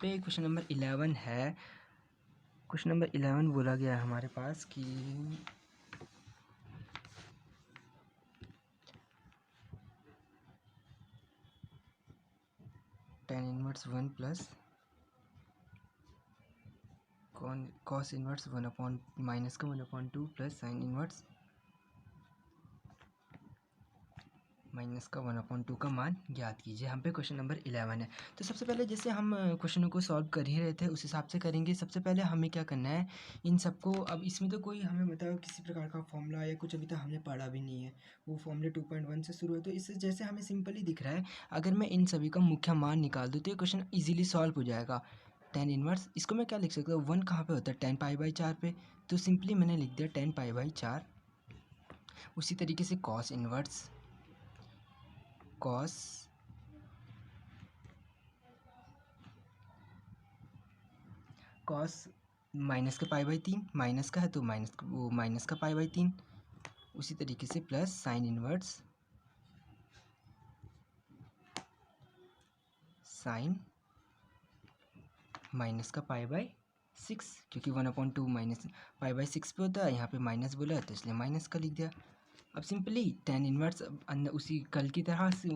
पे question number 11 है। Question number 11 बोला गया है हमारे पास कि tan inverse 1 plus cos inverse 1 upon minus का 1/2 प्लस साइन इनवर्स माइनस का 1/2 का मान ज्ञात कीजिए। हम पे क्वेश्चन नंबर 11 है। तो सबसे पहले जैसे हम क्वेश्चनों को सॉल्व कर ही रहे थे उस हिसाब से करेंगे। सबसे पहले हमें क्या करना है, इन सबको अब इसमें तो कोई हमें बताओ किसी प्रकार का फॉर्मूला या कुछ अभी तक हमने पढ़ा भी नहीं है। वो फॉर्मूले 2.1 से शुरू है, तो इससे जैसे हमें सिंपली दिख रहा है, अगर मैं इन सभी का मुख्य मान निकाल दूँ तो ये क्वेश्चन ईजिली सॉल्व हो जाएगा। tan इनवर्स, इसको मैं क्या लिख सकता हूँ, 1 कहाँ पे होता है, tan π/4 पे, तो सिंपली मैंने लिख दिया tan π/4। उसी तरीके से cos इनवर्स कॉस माइनस का π/3, माइनस का है तो माइनस का π/3। उसी तरीके से plus sine inverse sine minus का π/6, क्योंकि 1/2 माइनस π/6 पे होता है, यहाँ पे माइनस बोला है तो इसलिए माइनस का लिख दिया। अब सिंपली tan इनवर्स अंदर उसी कल की तरह से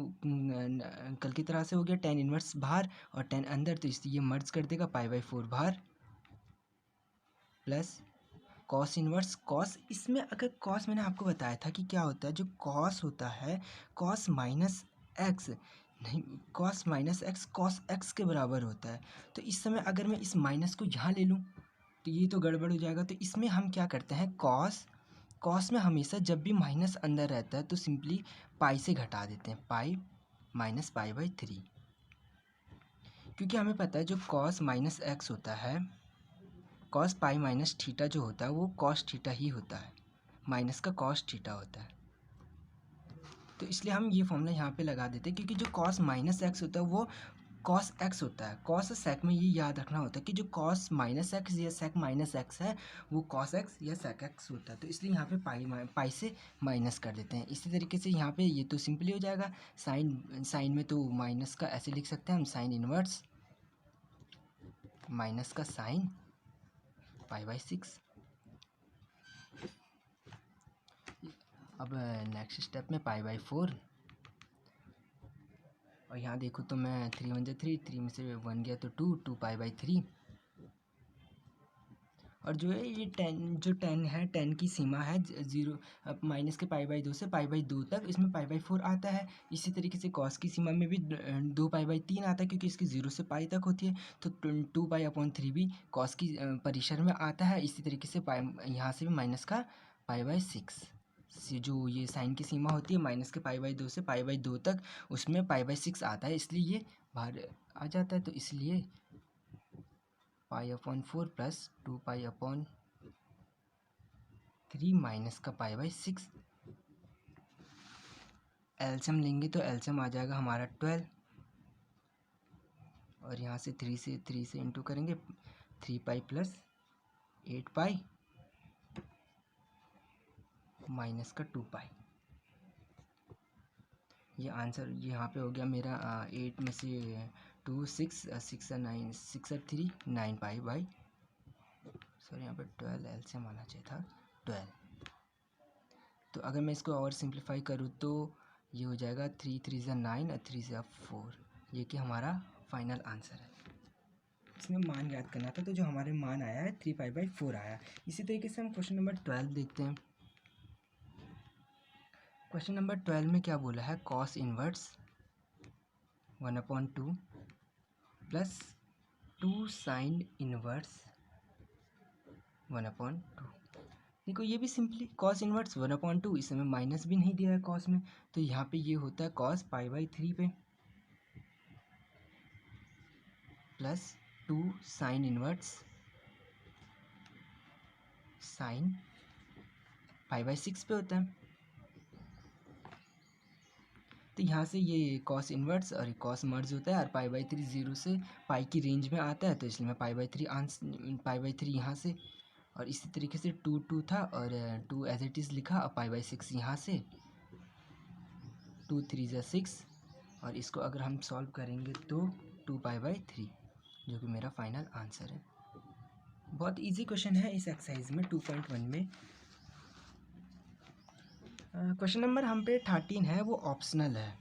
हो गया, tan इनवर्स बाहर और tan अंदर, तो इसलिए ये मर्ज कर देगा, π/4 बाहर प्लस कॉस इनवर्स कॉस। इसमें अगर कॉस मैंने आपको बताया था कि क्या होता है, जो कॉस होता है कॉस माइनस एक्स, नहीं cos minus x cos x के बराबर होता है। तो इस समय अगर मैं इस माइनस को यहाँ ले लूँ तो ये तो गड़बड़ हो जाएगा। तो इसमें हम क्या करते हैं, कॉस में हमेशा जब भी माइनस अंदर रहता है तो सिंपली पाई से घटा देते हैं, पाई माइनस π/3, क्योंकि हमें पता है जो कॉस माइनस एक्स होता है, कॉस पाई माइनस थीटा जो होता है वो कॉस थीटा ही होता है, माइनस का कॉस थीटा होता है। तो इसलिए हम ये फॉर्मूला यहाँ पे लगा देते हैं, क्योंकि जो कॉस माइनस एक्स होता है वो कॉस एक्स होता है। कॉस सेक में ये याद रखना होता है कि जो कॉस माइनस एक्स या सेक माइनस एक्स है वो कॉस एक्स या सेक एक्स होता है। तो इसलिए यहाँ पे पाई से माइनस कर देते हैं। इसी तरीके से यहाँ पे ये तो सिंपली हो जाएगा। साइन में तो माइनस का ऐसे लिख सकते हैं हम, साइन इनवर्स माइनस का साइन π/6। अब नेक्स्ट स्टेप में π/4, और यहाँ देखो तो मैं 3 1 3, 3 में से 1 गया तो 2 π/3। और जो है ये 10 है, 10 की सीमा है 0 माइनस के π/2 से π/2 तक, इसमें π/4 आता है। इसी तरीके से कॉस की सीमा में भी 2 π/3 आता है, क्योंकि इसकी 0 से पाई तक होती है, तो 2π/3 भी कॉस की परिसर में आता है। इसी तरीके से यहाँ से भी माइनस का π/6 से जो ये साइन की सीमा होती है माइनस के π/2 से π/2 तक, उसमें π/6 आता है, इसलिए ये बाहर आ जाता है। तो इसलिए π/4 प्लस 2π/3 माइनस का π/6। एलसीएम लेंगे तो एलसीएम आ जाएगा हमारा 12, और यहाँ से 3 से इंटू करेंगे, 3π प्लस 8π माइनस का 2π। ये आंसर यहाँ पे हो गया मेरा 8 में से 2 6 6 9 6 3 9π/, सॉरी यहाँ पे 12 एलसीएम आना चाहिए था 12। तो अगर मैं इसको और सिंप्लीफाई करूँ तो ये हो जाएगा 3 3 ज़ा 9 और 3 ज़ा 4, ये कि हमारा फाइनल आंसर है। इसमें मान याद करना था, तो जो हमारे मान आया है 3π/4 आया। इसी तरीके से हम क्वेश्चन नंबर 12 देखते हैं। क्वेश्चन नंबर 12 में क्या बोला है, cos inverse 1/2 plus 2 sine inverse 1/2। देखो ये भी सिंपली कॉस इनवर्स 1/2, इस समय माइनस भी नहीं दिया है कॉस में, तो यहाँ पे ये होता है कॉस π/3 पे प्लस 2 साइन इनवर्स साइन π/6 पे होता है। तो यहाँ से ये कॉस इनवर्स और कॉस मर्ज होता है, और π/3 0 से पाई की रेंज में आता है, तो इसलिए मैं π/3 यहाँ से, और इसी तरीके से 2 2 था और 2 एज इट इज़ लिखा, और π/6 यहाँ से 2 3 ज़ा 6, और इसको अगर हम सॉल्व करेंगे तो 2π/3। जो कि मेरा फाइनल आंसर है। बहुत इजी क्वेश्चन है इस एक्सरसाइज में 2.1 में। क्वेश्चन नंबर हम पे 13 है, वो ऑप्शनल है,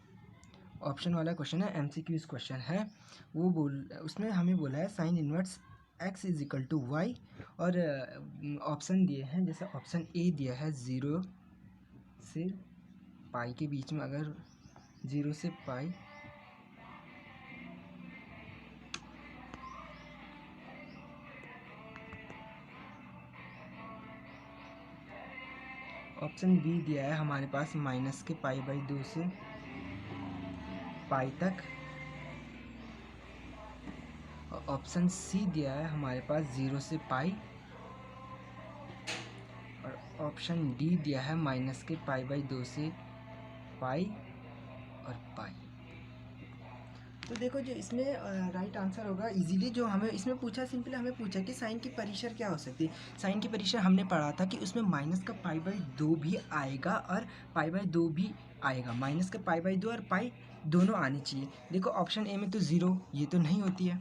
ऑप्शन वाला क्वेश्चन है, MCQ क्वेश्चन है। वो उसमें हमें बोला है sine inverse x is equal to y, और ऑप्शन दिए हैं, जैसे ऑप्शन ए दिया है 0 से पाई के बीच में, अगर 0 से पाई ऑप्शन बी दिया है हमारे पास माइनस के पाई/2 से पाई तक, और ऑप्शन सी दिया है हमारे पास 0 से पाई, और ऑप्शन डी दिया है माइनस के पाई/2 से पाई और पाई। तो देखो जो इसमें राइट आंसर होगा इजीली, जो हमें इसमें पूछा, सिंपली हमें पूछा कि साइन की परिसर क्या हो सकती है। साइन की परिसर हमने पढ़ा था कि उसमें माइनस का पाई/2 भी आएगा और पाई/2 भी आएगा, माइनस का पाई/2 और पाई दोनों आनी चाहिए। देखो ऑप्शन ए में तो 0, ये तो नहीं होती है,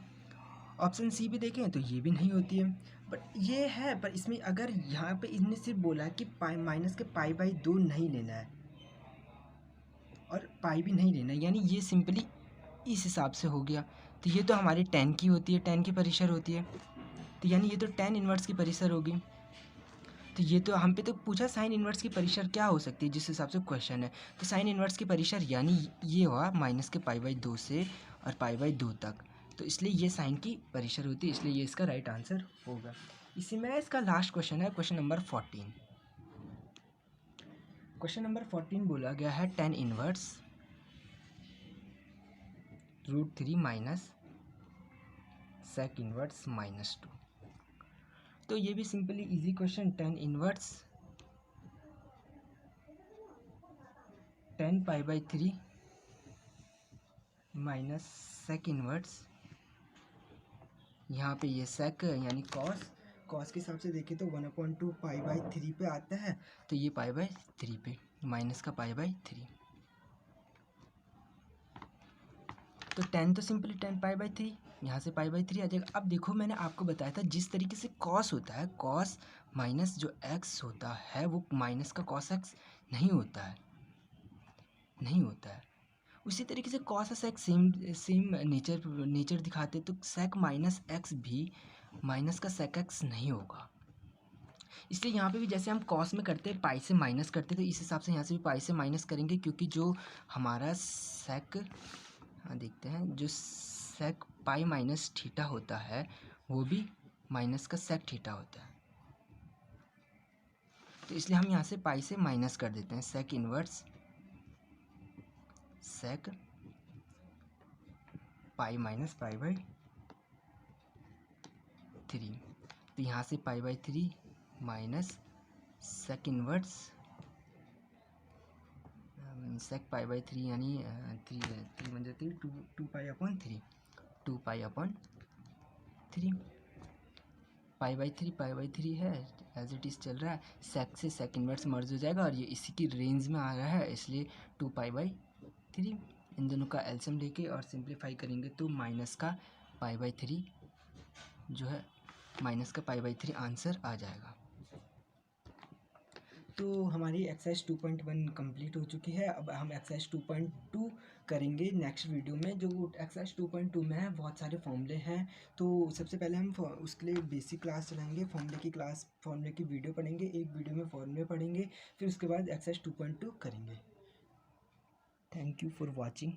ऑप्शन सी भी देखें तो ये भी नहीं होती है, बट ये है, पर इसमें अगर यहाँ पे इसने सिर्फ बोला कि माइनस के पाई/2 नहीं लेना है और पाई भी नहीं लेना है, यानी ये सिंपली इस हिसाब से हो गया। तो ये तो हमारी 10 की होती है, 10 की परिसर होती है, तो यानी ये तो 10 इन्वर्स की परिसर होगी। तो ये तो हम पे तो पूछा साइन इन्वर्स की परिसर क्या हो सकती है, जिस हिसाब से क्वेश्चन है, तो साइन इन्वर्स की परिसर यानी ये हुआ माइनस के पाई/2 से और पाई/2 तक, तो इसलिए ये साइन की परिसर होती है, इसलिए ये इसका राइट आंसर होगा। इसी में इसका लास्ट क्वेश्चन है, क्वेश्चन नंबर 14। क्वेश्चन नंबर 14 बोला गया है tan इनवर्स √3 माइनस sec इनवर्स -2। तो ये भी simply easy question, tan inverse 10 पाई/3 माइनस sec इनवर्स, यहाँ पे ये sec यानी कॉस के हिसाब से देखें तो 1/2 पाई/3 पे आता है, तो ये पाई/3 पे, माइनस का पाई/3, तो 10 तो सिंपली 10 पाई/3, यहाँ से पाई/3 आ जाएगा। अब देखो मैंने आपको बताया था जिस तरीके से कॉस होता है, कॉस माइनस जो एक्स होता है वो माइनस का कॉस एक्स नहीं होता है, नहीं होता है। उसी तरीके से कॉस और सेक सेम नेचर दिखाते, तो सेक माइनस एक्स भी माइनस का सेक एक्स नहीं होगा। इसलिए यहाँ पे भी जैसे हम कॉस में करते हैं पाई से माइनस करते, तो इस हिसाब से यहाँ से भी पाई से माइनस करेंगे, क्योंकि जो हमारा सेक, देखते हैं, जो सेक पाई माइनस थीटा होता है वो भी माइनस का सेक थीटा होता है, तो इसलिए हम यहाँ से पाई से माइनस कर देते हैं, सेक इनवर्स सेक पाई माइनस पाई/3, तो यहाँ से पाई/3 माइनस सेक इनवर्स सेक पाई/3 यानी 3 बन जाती है 2 पाई/3, 2 पाई/3, पाई/3 है, एज इट इज़ चल रहा है, सेक से सेक इनवर्स मर्ज हो जाएगा और ये इसी की रेंज में आ रहा है, इसलिए 2 पाई/3, इन दोनों का एलसीएम लेके और सिंप्लीफाई करेंगे तो माइनस का पाई/3 जो है, माइनस का पाई/3 आंसर आ जाएगा। तो हमारी एक्सरसाइज 2.1 कंप्लीट हो चुकी है। अब हम एक्सरसाइज 2.2 करेंगे नेक्स्ट वीडियो में। जो एक्सरसाइज 2.2 में है बहुत सारे फॉर्मूले हैं, तो सबसे पहले हम उसके लिए बेसिक क्लास चलाएंगे, फॉर्मूले की वीडियो पढ़ेंगे, एक वीडियो में फॉर्मूले पढ़ेंगे, फिर उसके बाद एक्सरसाइज 2.2 करेंगे। Thank you for watching.